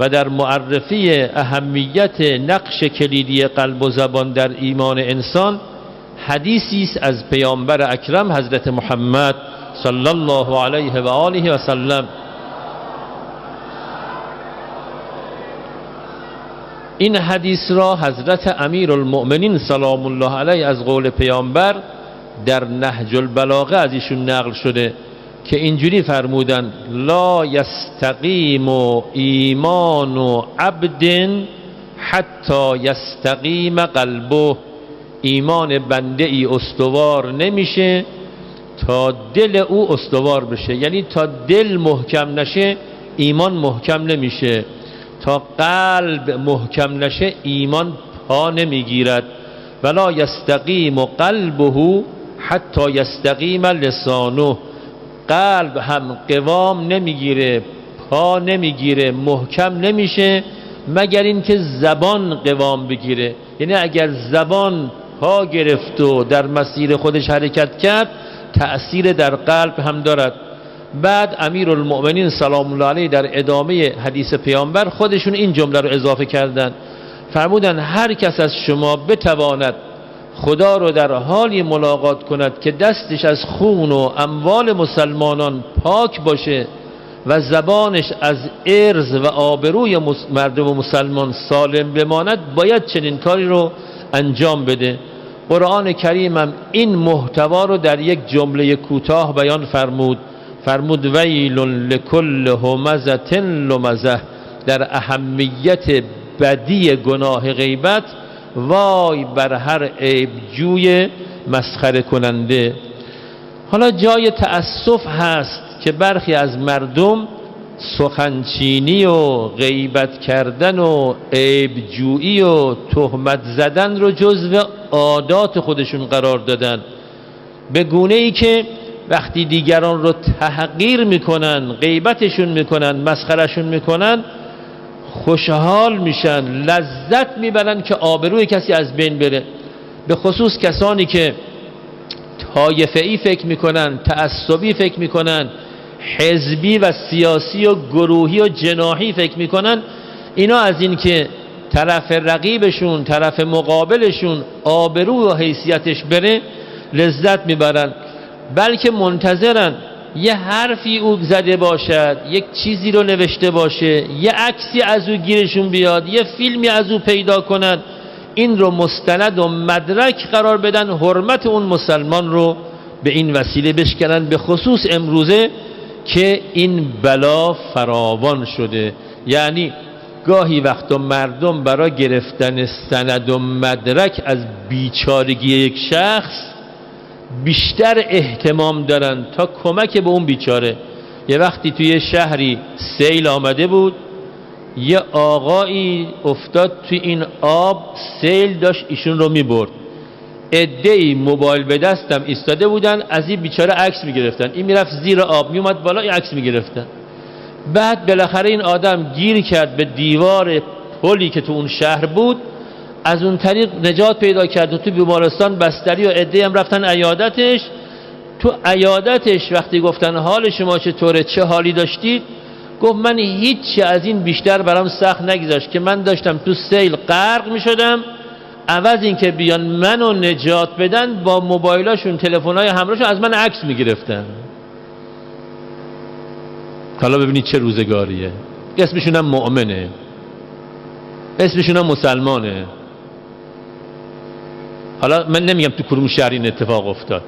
و در معرفی اهمیت نقش کلیدی قلب و زبان در ایمان انسان حدیثی است از پیامبر اکرم حضرت محمد صلی الله علیه و آله و سلم. این حدیث را حضرت امیرالمؤمنین سلام الله علیه از قول پیامبر در نهج البلاغه از ایشون نقل شده که اینجوری فرمودن: لا یستقیم ایمان عبد حتی یستقیم قلبه. ایمان بنده ای استوار نمیشه تا دل او استوار بشه، یعنی تا دل محکم نشه ایمان محکم نمیشه، تا قلب محکم نشه ایمان پا نمیگیرد. ولا یستقیم قلبه حتی یستقیم لسانه. قلب هم قوام نمیگیره، پا نمیگیره، محکم نمیشه مگر اینکه زبان قوام بگیره. یعنی اگر زبان پا گرفت و در مسیر خودش حرکت کرد تأثیر در قلب هم دارد. بعد امیرالمؤمنین سلام الله علیه در ادامه حدیث پیامبر خودشون این جمله رو اضافه کردن، فرمودن هر کس از شما بتواند خدا رو در حالی ملاقات کند که دستش از خون و اموال مسلمانان پاک باشه و زبانش از عرض و آبروی مردم مسلمان سالم بماند، باید چنین کاری رو انجام بده. قرآن کریم هم این محتوا رو در یک جمله کوتاه بیان فرمود ویل لکل همزة لمزة. در اهمیت بدی گناه غیبت وای بر هر عیبجوی مسخره کننده. حالا جای تأسف هست که برخی از مردم سخنچینی و غیبت کردن و عیبجویی و تهمت زدن رو جزو عادات خودشون قرار دادن، به گونه ای که وقتی دیگران رو تحقیر میکنن، غیبتشون میکنن، مسخرشون میکنن، خوشحال میشن، لذت میبرن که آبروی کسی از بین بره. به خصوص کسانی که طایفه‌ای فکر میکنن، تعصبی فکر میکنن، حزبی و سیاسی و گروهی و جناحی فکر میکنن، اینا از این که طرف رقیبشون، طرف مقابلشون آبرو و حیثیتش بره لذت میبرن، بلکه منتظرن یه حرفی او زده باشد، یک چیزی رو نوشته باشه، یه عکسی از او گیرشون بیاد، یه فیلمی از او پیدا کنن، این رو مستند و مدرک قرار بدن، حرمت اون مسلمان رو به این وسیله بشکنن. به خصوص امروزه که این بلا فراوان شده، یعنی گاهی وقتا مردم برای گرفتن سند و مدرک از بیچارگی یک شخص بیشتر اهتمام دارن تا کمک به اون بیچاره. یه وقتی توی شهری سیل آمده بود، یه آقایی افتاد توی این آب، سیل داشت ایشون رو میبرد، عده‌ای موبایل به دستم ایستاده بودن، از این بیچاره عکس میگرفتن، این میرفت زیر آب میومد بالا، این عکس میگرفتن. بعد بالاخره این آدم گیر کرد به دیوار پلی که تو اون شهر بود، از اون طریق نجات پیدا کرد و تو بیمارستان بستری و عده‌ای هم رفتن عیادتش. تو عیادتش وقتی گفتن حال شما چطوره، چه حالی داشتید، گفت من هیچی از این بیشتر برام سخت نگذاشت که من داشتم تو سیل غرق میشدم، عوض این که بیان منو نجات بدن با موبایلاشون، تلفن‌های همراهشون از من عکس میگرفتن. حالا ببینید چه روزگاریه. اسمشون هم مؤمنه، اسمشون هم مسلمانه. حالا من نمیگم تو کدوم شهر این اتفاق افتاد،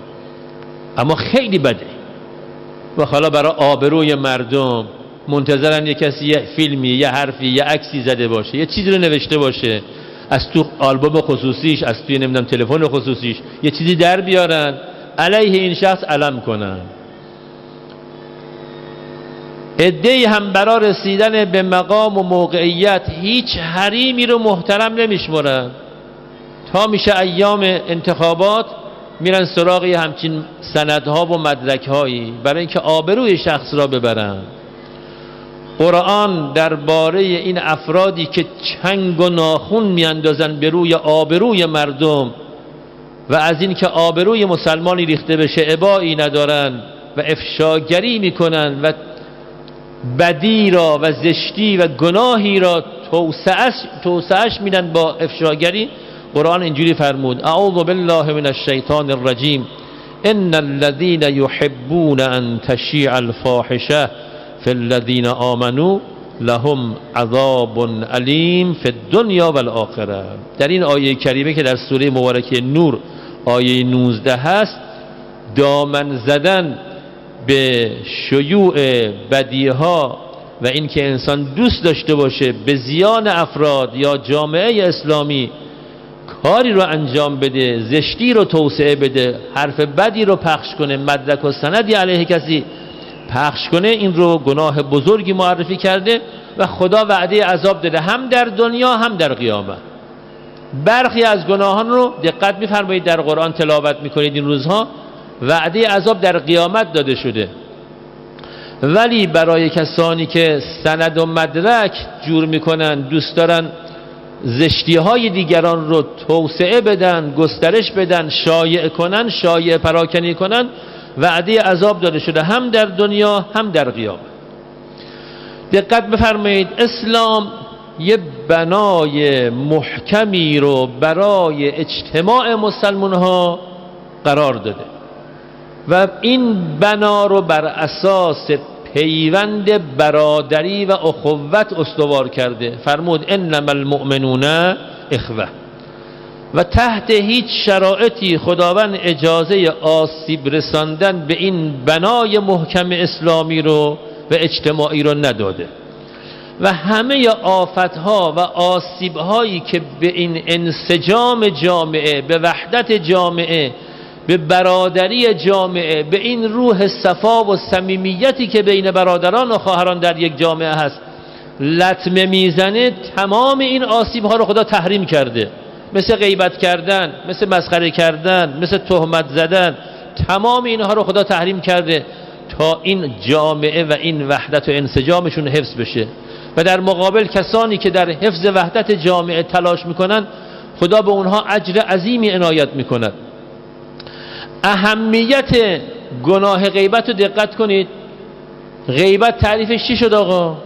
اما خیلی بده. و حالا برای آبروی مردم منتظرن یه کسی یه فیلمی، یه حرفی، یه عکسی زده باشه، یه چیزی رو نوشته باشه، از تو آلبوم خصوصیش، از توی نمیدونم تلفن خصوصیش یه چیزی در بیارن علیه این شخص علم کنن. عده‌ای هم برای رسیدن به مقام و موقعیت هیچ حریمی رو محترم نمیشمرن، تا میشه ایام انتخابات میرن سراغ همچین سندها و مدرکهایی برای اینکه آبروی شخص را ببرن. قرآن درباره این افرادی که چنگ و ناخون میاندازن به روی آبروی مردم و از این که آبروی مسلمانی ریخته بشه ابایی ندارن و افشاگری میکنن و بدی را و زشتی و گناهی را توسعش میدن با افشاگری. قرآن اینجوری فرمود: اعوذ بالله من الشیطان الرجیم ان الذين يحبون ان تشیع الفاحشه فی الذين آمنوا لهم عذاب علیم فی الدنیا و الآخره. در این آیه کریمه که در سوره مبارکه نور آیه 19 هست، دامن زدن به شیوع بدیها و این که انسان دوست داشته باشه به زیان افراد یا جامعه اسلامی کاری رو انجام بده، زشتی رو توسعه بده، حرف بدی رو پخش کنه، مدرک و سندی علیه کسی پخش کنه، این رو گناه بزرگی معرفی کرده و خدا وعده عذاب داده هم در دنیا هم در قیامت. برخی از گناهان رو دقت می‌فرمایید در قرآن تلاوت می‌کنید این روزها، وعده عذاب در قیامت داده شده، ولی برای کسانی که سند و مدرک جور میکنن، دوست دارن زشتی های دیگران رو توسعه بدن، گسترش بدن، شایع کنن، شایع پراکنی کنن، وعده عذاب داده شده هم در دنیا هم در قیامت. دقت بفرمایید، اسلام یه بنای محکمی رو برای اجتماع مسلمان ها قرار داده و این بنا رو بر اساس پیوند برادری و اخوت استوار کرده. فرمود انما المؤمنون اخوه، و تحت هیچ شرایطی خداوند اجازه آسیب رساندن به این بنای محکم اسلامی رو و اجتماعی رو نداده و همه آفتها و آسیبهایی که به این انسجام جامعه، به وحدت جامعه، به برادری جامعه، به این روح صفا و صمیمیتی که بین برادران و خواهران در یک جامعه هست لطمه میزنه، تمام این آسیب ها رو خدا تحریم کرده، مثل غیبت کردن، مثل مسخره کردن، مثل تهمت زدن، تمام اینها رو خدا تحریم کرده تا این جامعه و این وحدت و انسجامشون حفظ بشه. و در مقابل کسانی که در حفظ وحدت جامعه تلاش میکنن، خدا به اونها اجر عظیمی عنایت میکند. اهمیت گناه غیبت رو دقت کنید. غیبت تعریفش چی شد آقا؟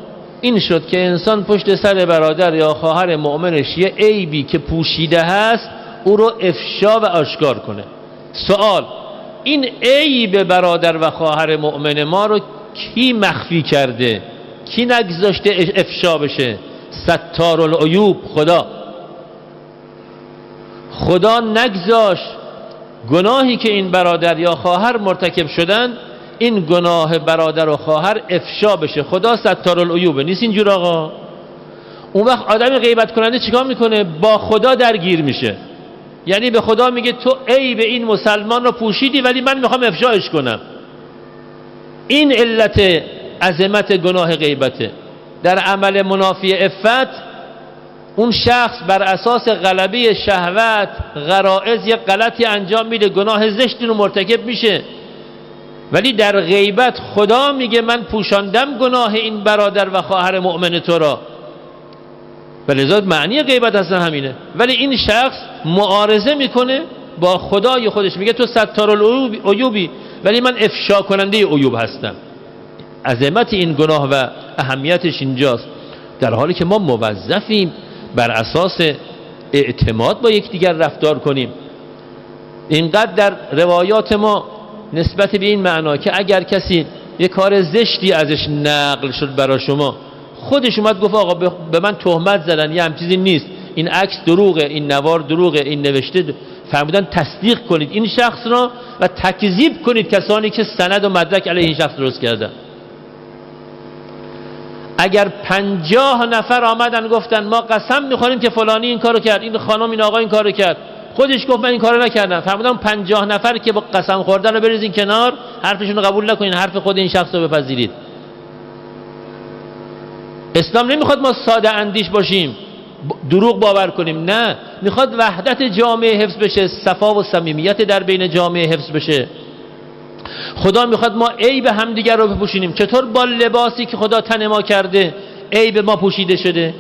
این شد که انسان پشت سر برادر یا خواهر مؤمنش یه عیبی که پوشیده هست او رو افشا و آشکار کنه. سوال: این عیب برادر و خواهر مؤمن ما رو کی مخفی کرده؟ کی نگذاشته افشا بشه؟ ستار العیوب، خدا نگذاشت گناهی که این برادر یا خواهر مرتکب شدن، این گناه برادر و خواهر افشا بشه. خدا ستار العیوبه، نیست اینجور آقا. اون وقت آدم غیبت کننده چیکار میکنه؟ با خدا درگیر میشه، یعنی به خدا میگه تو عیب این مسلمان رو پوشیدی ولی من میخوام افشاش کنم. این علت عظمت گناه غیبته. در عمل منافی عفت اون شخص بر اساس غلبه شهوت، غرائز، یک غلطی انجام میده، گناه زشتی رو مرتکب میشه، ولی در غیبت خدا میگه من پوشاندم گناه این برادر و خواهر مؤمن تو را، ولذا معنی غیبت اصلا همینه. ولی این شخص معارضه میکنه با خدای خودش، میگه تو ستار العیوبی ولی من افشا کننده عیوب هستم. عظمت این گناه و اهمیتش اینجاست، در حالی که ما موظفیم بر اساس اعتماد با یکدیگر رفتار کنیم. اینقدر در روایات ما نسبت به این معنا که اگر کسی یک کار زشتی ازش نقل شد برای شما، خودش اومد گفت آقا به من تهمت زدن، یه هم چیزی نیست، این عکس دروغه، این نوار دروغه، این نوشته فرمودن، تصدیق کنید این شخص را و تکذیب کنید کسانی که سند و مدرک علیه این شخص درست کردن. اگر 50 نفر آمدن گفتن ما قسم میخوریم که فلانی این کارو کرد، این خانم، این آقا این کارو کرد، خودش گفت من این کارو نکردم، فرمودن 50 نفر که با قسم خوردن رو بریزین کنار، حرفشون رو قبول نکنین، حرف خود این شخص رو بپذیرید. اسلام نمیخواد ما ساده اندیش باشیم، دروغ باور کنیم، نه، میخواد وحدت جامعه حفظ بشه، صفا و صمیمیت در بین جامعه حفظ بشه. خدا میخواد ما عیب همدیگر رو بپوشونیم. چطور با لباسی که خدا تن ما کرده عیب ما پوشیده شده؟